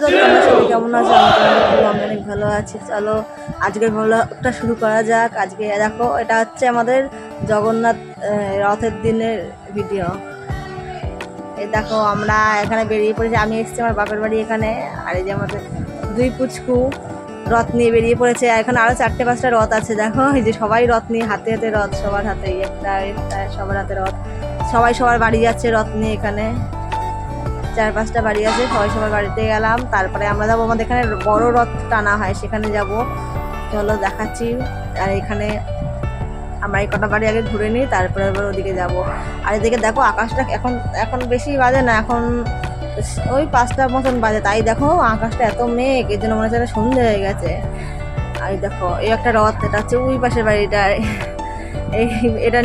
তো তোমরা সবাই কেমন আছো? আমি অনেক ভালো আছি। চলো আজকের ব্লগটা শুরু করা যাক। আজকে দেখো, এটা হচ্ছে আমাদের জগন্নাথ রথের দিনের ভিডিও। এই দেখো, আমরা এখানে বেরিয়ে পড়েছি। আমি এসেছি আমার বাপের বাড়ি এখানে। আর এই যে আমাদের দুই পুচকু রথ নিয়ে বেরিয়ে পড়েছে। আর এখানে আরও 4-5টা রথ আছে। দেখো, এই যে সবাই রথ নিয়ে, হাতে হাতে রথ, সবার হাতে একটা একটা, সবার হাতে রথ। সবাই সবার বাড়ি যাচ্ছে রথ নিয়ে। এখানে 4-5টা বাড়ি আছে, সবাই সবার বাড়িতে গেলাম। তারপরে আমরা যাবো, আমাদের এখানে বড় রথ টানা হয়, সেখানে যাব। চলো দেখাচ্ছি। আর এখানে আমরা এই কটা বাড়ি আগে ঘুরে নিই, তারপরে এবার ওদিকে যাব। আর এদিকে দেখো, আকাশটা এখন এখন বেশি বাজে না, এখন ওই 5টার মতন বাজে। তাই দেখো আকাশটা এত মেঘ, এর জন্য মনে হচ্ছে সন্ধে হয়ে গেছে। আর দেখো, এই একটা রথ, এটা হচ্ছে ওই পাশের বাড়িটা, এই এটা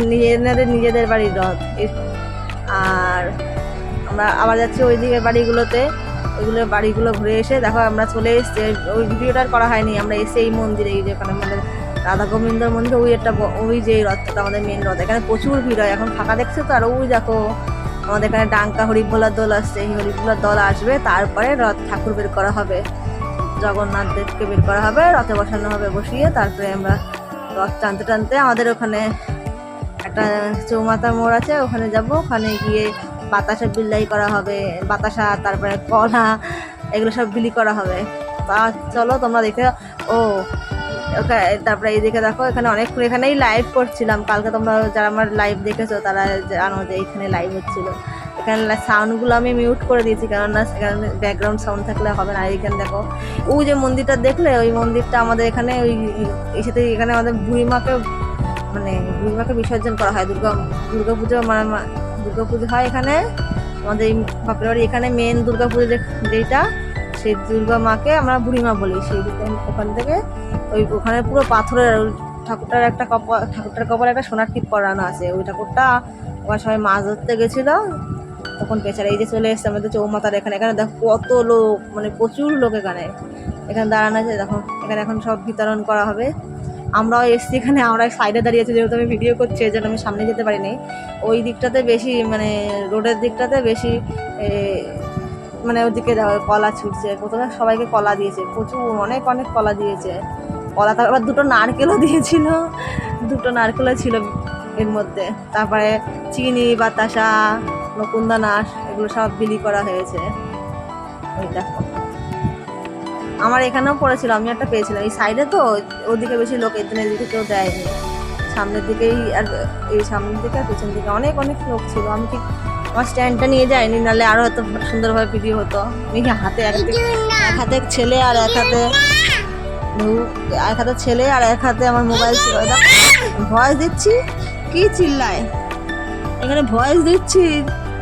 নিজেদের বাড়ির রথ। আর আমরা আবার যাচ্ছি ওই দিকের বাড়িগুলোতে। ওইগুলোর বাড়িগুলো ঘুরে এসে দেখো আমরা চলে এসেছি। ওই ভিডিওটা করা হয়নি। আমরা এসে এই মন্দিরে, এই যেখানে আমাদের রাধা গোবিন্দর মন্দির, ওই একটা ওই যে রথটা আমাদের মেন রথ, এখানে প্রচুর ভিড় হয়। এখন ফাঁকা দেখছো তো। আর ওই দেখো আমাদের এখানে ডাঙ্কা হরিবোলার দোল আসছে। এই হরিবোলার দল আসবে, তারপরে রথ ঠাকুর বের করা হবে, জগন্নাথ দেবকে বের করা হবে, রথে বসানো হবে, বসিয়ে তারপরে আমরা রথ টানতে টানতে আমাদের ওখানে একটা চৌমাথা মোড় আছে, ওখানে যাব। ওখানে গিয়ে বাতাসা বিলাই করা হবে, বাতাসা, তারপরে কলা, এগুলো সব বিলি করা হবে। তা চলো তোমরা দেখে। ও তারপরে এইদিকে দেখো, এখানে অনেকক্ষণ এখানেই লাইভ করছিলাম। কালকে তোমরা যারা আমার লাইভ দেখেছো তারা জানো যে এখানে লাইভ হচ্ছিল। এখানে সাউন্ডগুলো আমি মিউট করে দিয়েছি, কেননা সেখানে ব্যাকগ্রাউন্ড সাউন্ড থাকলে হবে না। আর এখানে দেখো, ওই যে মন্দিরটা দেখলে, ওই মন্দিরটা আমাদের এখানে, ওই এই সাথে এখানে আমাদের বুড়িমাকে, মানে বুড়িমাকে বিসর্জন করা হয়। দুর্গা পুজো, মানে দুর্গা পুজো হয় এখানে আমাদের এই বাপের বাড়ি। এখানে মেন দুর্গা পুজো যেটা, সেই দুর্গা মাকে আমরা বুড়িমা বলি। সেই ওখান থেকে ওখানে পুরো পাথরের ঠাকুরটার কপালে একটা সোনার টিপ পরানো আছে। ওই ঠাকুরটা ওখানে সবাই মাছ ধরতে গেছিলো, তখন পেছাড়া এই যে চলে এসছে আমাদের চৌমাথার এখানে। এখানে দেখো কত লোক, মানে প্রচুর লোক এখানে দাঁড়ানো আছে। দেখো এখানে এখন সব বিতরণ করা হবে। আমরাও এসছি এখানে, আমরা সাইডে দাঁড়িয়েছি, যেহেতু আমি ভিডিও করছি এই জন্য আমি সামনে যেতে পারিনি। ওই দিকটাতে বেশি, মানে রোডের দিকটাতে বেশি, মানে ওদিকে কলা ছুটছে। প্রথমে সবাইকে কলা দিয়েছে, প্রচুর অনেক অনেক কলা দিয়েছে। কলা, তারপর 2টো নারকেলও দিয়েছিল, 2টো নারকেলও ছিল এর মধ্যে। তারপরে চিনি, বাতাসা, নকুন্দানাশ, এগুলো সব বিলি করা হয়েছে। ওই দেখো, আমার এখানেও পড়েছিল, আমি একটা পেয়েছিলাম। এই সাইডে তো ওদিকে বেশি লোক, এদিকে কেউ দেয়নি। সামনের দিকেই, আর এই সামনের দিকে আর পেছন দিকে অনেক অনেক লোক ছিল। আমি ঠিক আমার স্ট্যান্ডটা নিয়ে যাইনি, নাহলে আরও এত সুন্দরভাবে ভিডিও হতো। আমি হাতে এক হাতে ছেলে, আর এক হাতে ছেলে, আর এক হাতে আমার মোবাইল ছিল। ভয়েস দিচ্ছি, কি চিল্লায় এখানে, ভয়েস দিচ্ছি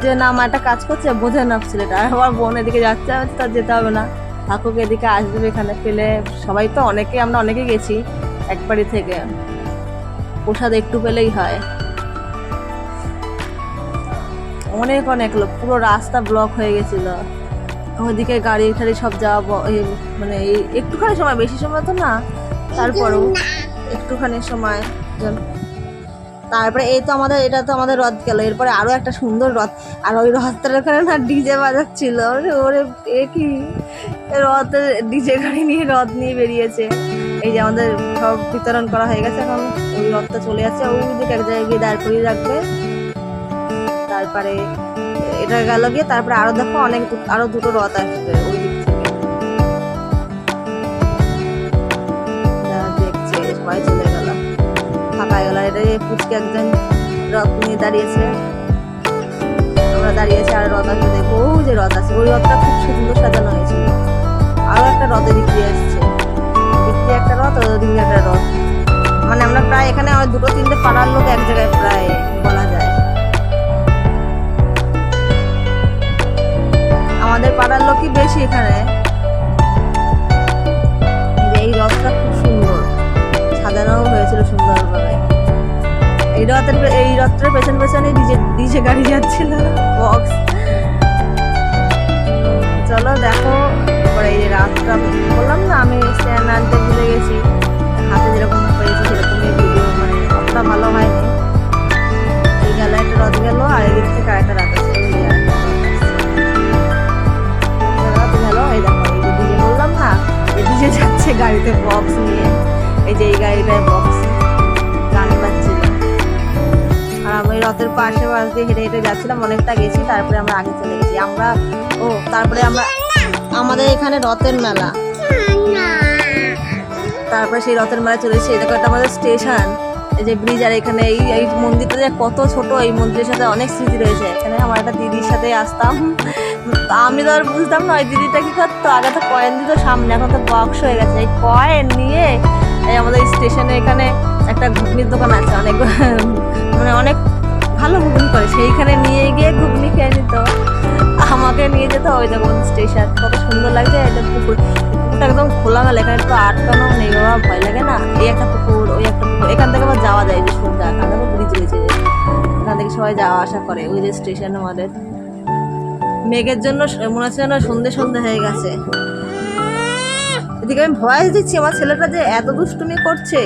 যে না আমার একটা কাজ করছে, বোঝে না ছেলেটা। আর আমার বোন এদিকে যাচ্ছে, তার যেতে হবে না, থাকুক, এদিকে আসবে। এখানে পেলে সবাই তো আমরা অনেকে গেছি এক বাড়ি থেকে, প্রসাদ একটু পেলেই হয়। অনেক অনেক লোক, পুরো রাস্তা ব্লক হয়ে গেছিল। ওইদিকে গাড়ি ঠাড়ি সব যাওয়া, মানে এই একটুখানি সময়, বেশি সময় তো না, তারপরেও একটুখানি সময়। তারপরে এই তো আমাদের, এটা তো আমাদের রথ গেল। এরপরে আরও একটা সুন্দর রথ, আর ওই রথটার ওখানে না ডিজে বাজাচ্ছিল। ওরে কি রথে ডিজে গাড়ি নিয়ে, রথ নিয়ে বেরিয়েছে। এই যে আমাদের সব বিতরণ করা হয়ে গেছে, এখন ওই রথটা চলে যাচ্ছে। ওই দিকে এক জায়গায় গিয়ে দাঁড় করিয়ে রাখবে। তারপরে এটা গেল গিয়ে, তারপরে আরো দেখো আরো 2টো রথ আসবে ওই দিক থেকে। দেখছে সবাই চলে গেল, ফাঁকা গেল। এটা পুচকে একজন রথ নিয়ে দাঁড়িয়েছে, আমরা দাঁড়িয়েছি। আর রথ আসবে, দেখবো ওই যে রথ আছে, ওই রথটা খুব সুন্দর সাজানো হয়েছিল। আরো একটা রথ এদিক দিয়ে আসছে, এদিক দিয়ে একটা রথ, ওদিক দিয়ে একটা রথ। মানে আমরা প্রায় এখানে 2-3টে পাড়ার লোক এক জায়গায় প্রায় বলা যায়। আমাদের পাড়ার লোকই বেশি এখানে। এই রথটা খুব সুন্দর সাজানো হয়েছিল, সুন্দরভাবে। এই রথটার পেছনে ডিজে গাড়ি যাচ্ছিল, বক্স। চলো দেখো, এরপরে এই যে রাতটা বললাম না, আমি স্ট্যান্ড আনতে ভুলে গেছি, হাতে যেরকম পেয়েছি সেরকমই ভিডিও, মানে অতটা ভালো হয়নি। এই গেল একটা রথ গেল, আর এদিক থেকে আরেকটা রাত আছে। এই দেখো, এই বক্স নিয়ে, এই যে এই গাড়িটায় বক্স, গান বাজছিল। আর আমি রথের পাশে দিয়ে হেঁটে হেঁটে যাচ্ছিলাম, অনেকটা গেছি, তারপরে আমরা আগে চলে গেছি আমরা। তারপরে আমরা আমাদের এখানে রথের মেলা, তারপরে সেই রথের মেলায় চলে এসেছি। এটা একটা আমাদের স্টেশন, এই যে ব্রিজ। আর এখানে এই মন্দিরটা যে কত ছোট, এই মন্দিরের সাথে অনেক স্মৃতি রয়েছে। এখানে আমার একটা দিদির সাথে আসতাম, আমি তো আর বুঝতাম না ওই দিদিটা কি করতো। আগে তো কয়েন দিত সামনে, এখন তো বক্স হয়ে গেছে। এই কয়েন নিয়ে এই আমাদের স্টেশনে এখানে একটা ঘুগনির দোকান আছে, অনেক মানে অনেক ভালো ঘুগনি করে, সেইখানে নিয়ে গিয়ে ঘুগনি খেয়ে নিত, আমাকে নিয়ে যেত। ওই দেখুন স্টেশন কত সুন্দর লাগছে। এটা পুকুর, পুকুরটা একদম খোলামেলা, এখানে একটু আটকানো নেই বাবা, ভয় লাগে না। এই একটা পুকুর, ওই একটা পুকুর, এখান থেকে আবার যাওয়া যায় যে সোজা, এখান থেকে ব্রিজ রয়েছে, এখান থেকে সবাই যাওয়া আসা করে। ওই যে স্টেশন আমাদের, মেঘের জন্য মনে হচ্ছে যেন সন্ধে সন্ধে হয়ে গেছে। এদিকে আমি ভয়েস দিচ্ছি, আমার ছেলেটা যে এত দুষ্টুমি করছে,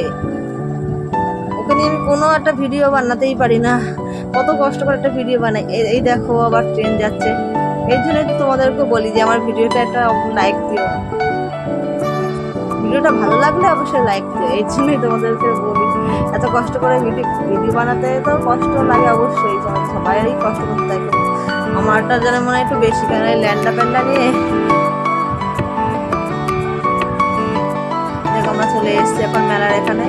ওকে নিয়ে আমি কোনো একটা ভিডিও বানাতেই পারি না, কত কষ্ট করে একটা ভিডিও বানাই। এই দেখো আবার ট্রেন যাচ্ছে। এই জন্যই তোমাদেরকে বলি যে আমার ভিডিওটা একটা লাইক দিও, ভিডিওটা ভালো লাগলে অবশ্যই লাইক দিও। এই জন্যই তোমাদেরকে বলি, এত কষ্ট করে ভিডিও বানাতে তো কষ্ট লাগে অবশ্যই, সবাইই কষ্ট করতে থাকে। আমারটা যেন মনে হয় একটু বেশি, কারণ এই ল্যান্ডা প্যান্ডা নিয়ে। দেখো আমরা চলে এসেছি এখন মেলার এখানে,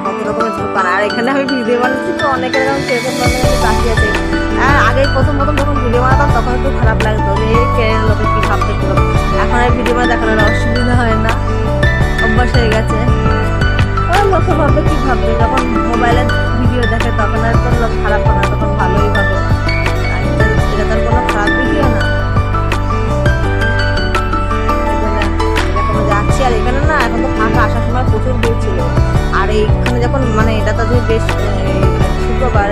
কত রকমের দোকান। আর এখানে আমি ভিডিও বানাচ্ছি তো অনেকের এরকম সেরকম তাকিয়ে আছে। আর আগে প্রথম যখন ভিডিও বানাতাম তখন একটু খারাপ লাগতো যে কে লোকে কি ভাবতে পুরো। এখন আর ভিডিও বানা দেখানোর অসুবিধা হয় না, অভ্যাস হয়ে গেছে। লোকে ভাববে কি ভাববে, যখন মোবাইলে ভিডিও দেখে তখন আর তো লোক খারাপ হবে না, তখন ভালোই ভাবে। এটা তার কোনো খারাপ ভিডিও না। যাচ্ছি আর এখানে না এখন তো ফাঁকা, আসার সময় প্রচুর ভিড় ছিল। আর এইখানে যখন মানে এটা তো যে বেশ শুক্রবার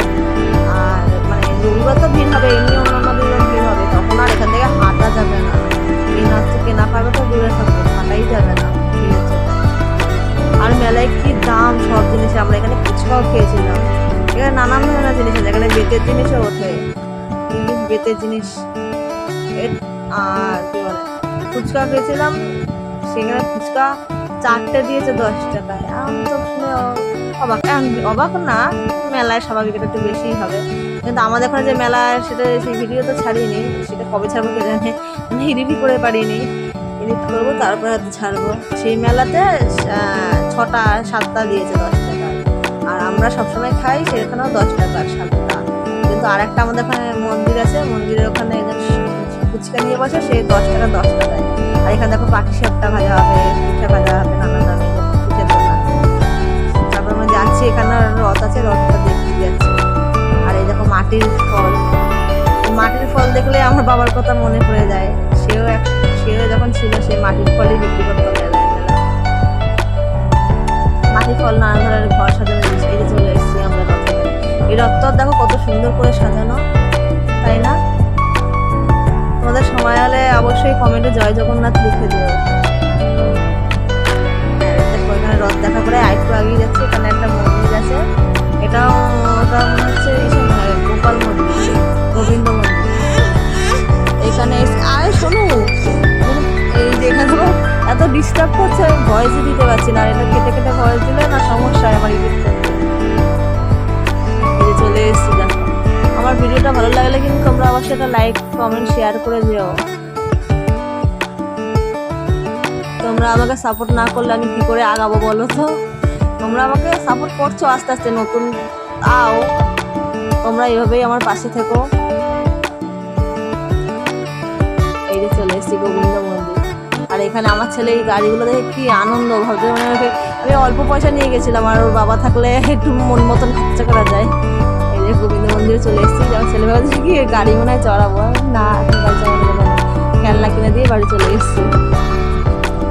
আর মানে রবিবার তো ভিড় হবে, এমনি অন্যান্য দিনের ভিড় হবে, তখন আর এখান থেকে হাঁটা যাবে না। কেনা পাবে তো দূরে থাকবে, হাঁটাই যাবে না ভিড়ের জন্য। আর মেলায় কি দাম সব জিনিসে। আমরা এখানে ফুচকাও খেয়েছিলাম, এখানে নানান ধরনের জিনিস আছে, এখানে বেতের জিনিসও ওঠে, বেতের জিনিস। আর কি বলে ফুচকা খেয়েছিলাম, সেখানে ফুচকা 4টে দিয়েছে 10 টাকায়। আমি তো শুনে অবাক না, মেলায় স্বাভাবিক এটা একটু বেশিই হবে, কিন্তু আমাদের এখানে যে মেলা সেটা সেই ভিডিও তো ছাড়িনি, সেটা কবে ছাড়বো কে জানে, মানে এডিটই করে পারিনি। এডিট করবো তারপরে হয়তো ছাড়বো। সেই মেলাতে 6টা 7টা দিয়েছে 10 টাকায়, আর আমরা সবসময় খাই সেখানেও 10 টাকার 7টা। কিন্তু আরেকটা আমাদের এখানে মন্দির আছে, মন্দিরের ওখানে ফুচকা নিয়ে বসে, সে 10 টাকা 10 টাকায়। আর এখানে দেখো পাটিসাপটা ভাজা হবে, পিঠা ভাজা হবে, নানান ধরনের পিঠের দোকান। তারপর আমরা যাচ্ছি, এখানে রথ আছে, রথটা দেখতে যাচ্ছি। আর এই দেখো মাটির ফল দেখলে আমার বাবার কথা মনে পড়ে যায়। সেও যখন ছিল সে মাটির ফলই বিক্রি করতো মেলায়। মাটির ফল নানান ধরনের ঘর সাজানো জিনিস। এই যে চলে এসেছি আমরা রথে। এই রথটা দেখো কত সুন্দর করে সাজানো, তাই না? তোমাদের সময় হলে অবশ্যই কমেন্টে জয় জগন্নাথ লিখে দিও। দেখো এখানে রথ দেখা করে আরেকটু আগিয়ে যাচ্ছে, এখানে একটা মন্দির আছে, ওটা মনে হচ্ছে গোপাল মন্দির, গোবিন্দ মন্দির। এখানে আরে শোনো, এই যে এখানে এত ডিস্টার্ব করছে, আমি ভয়েসই দিতে পারছি না। আর এটা কেটে কেটে ভয়েস দিলে না সমস্যা হয় আমার এডিট করতে। এই যে চলে এসেছি দেখো। আমার ভিডিওটা ভালো লাগলে কিন্তু তোমরা অবশ্যই এটা লাইক কমেন্ট শেয়ার করে দিও। তোমরা আমাকে সাপোর্ট না করলে আমি কি করে আগাবো বলো তো? তোমরা আমাকে সাপোর্ট করছো আস্তে আস্তে, নতুন তাও তোমরা এইভাবেই আমার পাশে থেকো। এই যে চলে এসেছি গোবিন্দ মন্দির। আর এখানে আমার ছেলে এই গাড়িগুলো দেখে কি আনন্দ, ভাবতে মানে আমি অল্প পয়সা নিয়ে গেছিলাম, আর ওর বাবা থাকলে একটু মন মতন খরচা করা যায়। এই যে গোবিন্দ মন্দিরে চলে এসেছি, আমার ছেলে ভাবছে কি গাড়ি মনে হয় চড়াবো, না খেলনা কিনে দিয়ে বাড়ি চলে এসেছি।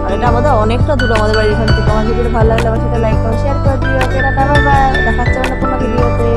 আর এটা আমাদের অনেকটা দূর আমাদের বাড়ি এখান থেকে। আমার ভিডিওটা ভালো লাগলে আমার সেটা লাইক করে শেয়ার করে দিও। দেখাচ্ছে অন্য কোনো ভিডিওতে।